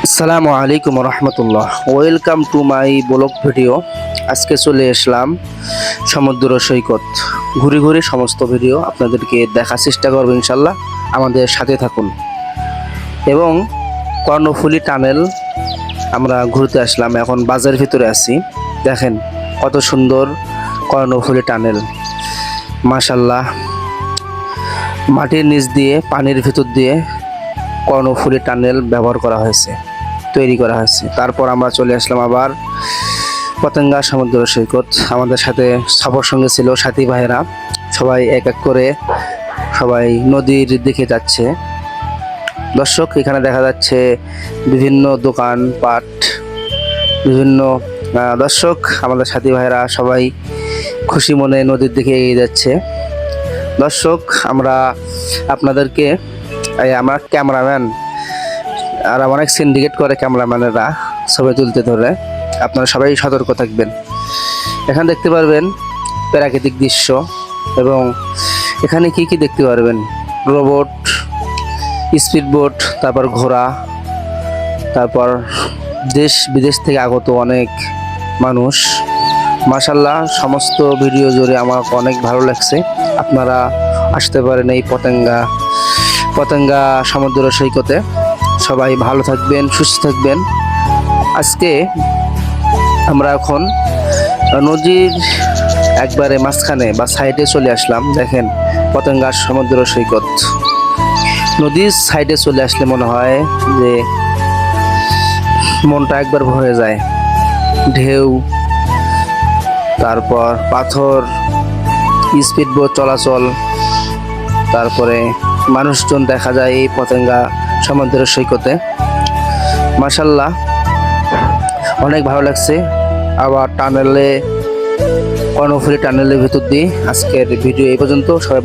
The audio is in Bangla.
আসসালামু আলাইকুম রহমতুল্লাহ, welcome to my blog video. আজকে চলে আসলাম সমুদ্র সৈকত। ঘুরে ঘুরে সমস্ত ভিডিও আপনাদেরকে দেখার চেষ্টা করবো ইনশাল্লাহ। আমাদের সাথে থাকুন। এবং কর্ণফুলী টানেল আমরা ঘুরতে আসলাম, এখন বাজারের ভিতরে আছি। দেখেন কত সুন্দর কর্ণফুলী টানেল, মাশাল্লাহ। মাটির নিচ দিয়ে পানির ভিতর দিয়ে কর্ণফুলী টানেল ব্যবহার করা হয়েছে, তৈরি করা হয়েছে। তারপর আমরা চলে আসলাম আবার পতেঙ্গা সমুদ্র সৈকত। আমাদের সাথে সবার সঙ্গে ছিল সাথী ভাইয়েরা, সবাই এক এক করে সবাই নদীর দিকে যাচ্ছে। দর্শক, এখানে দেখা যাচ্ছে বিভিন্ন দোকানপাট, বিভিন্ন দর্শক আমাদের সাথী ভাইয়েরা সবাই খুশি মনে নদীর দিকে এগিয়ে যাচ্ছে। দর্শক, আমরা আপনাদেরকে আমার ক্যামেরাম্যান আর অনেক সিন্ডিকেট করে ক্যামেরাম্যানেরা ছবি তুলতে ধরে, আপনারা সবাই সতর্ক থাকবেন। এখানে দেখতে পারবেন প্রাকৃতিক দৃশ্য, এবং এখানে কি কি দেখতে পারবেন, রোবট, স্পিড বোট, তারপর ঘোড়া, তারপর দেশ বিদেশ থেকে আগত অনেক মানুষ। মাশাল্লাহ, সমস্ত ভিডিও জুড়ে আমার অনেক ভালো লাগছে। আপনারা আসতে পারেন এই পতেঙ্গা সমুদ্র সৈকতে। সবাই ভালো থাকবেন, সুস্থ থাকবেন। আজকে আমরা এখন নদীর একবারে মাঝখানে বা সাইডে চলে আসলাম। দেখেন পতেঙ্গা সমুদ্র সৈকত। নদীর সাইডে চলে আসলে মনে হয় যে মনটা একবার ভরে যায়। ঢেউ, তারপর পাথর, স্পিড বোট চলাচল, তারপরে মানুষজন দেখা যায় এই পতেঙ্গা সমুদ্র সৈকতে। মাশাল্লাহ, অনেক ভালো লাগছে। আবার টানেলে, কর্ণফুলী টানেলের ভিতর দিয়ে আজকের ভিডিও এই পর্যন্ত। সবাই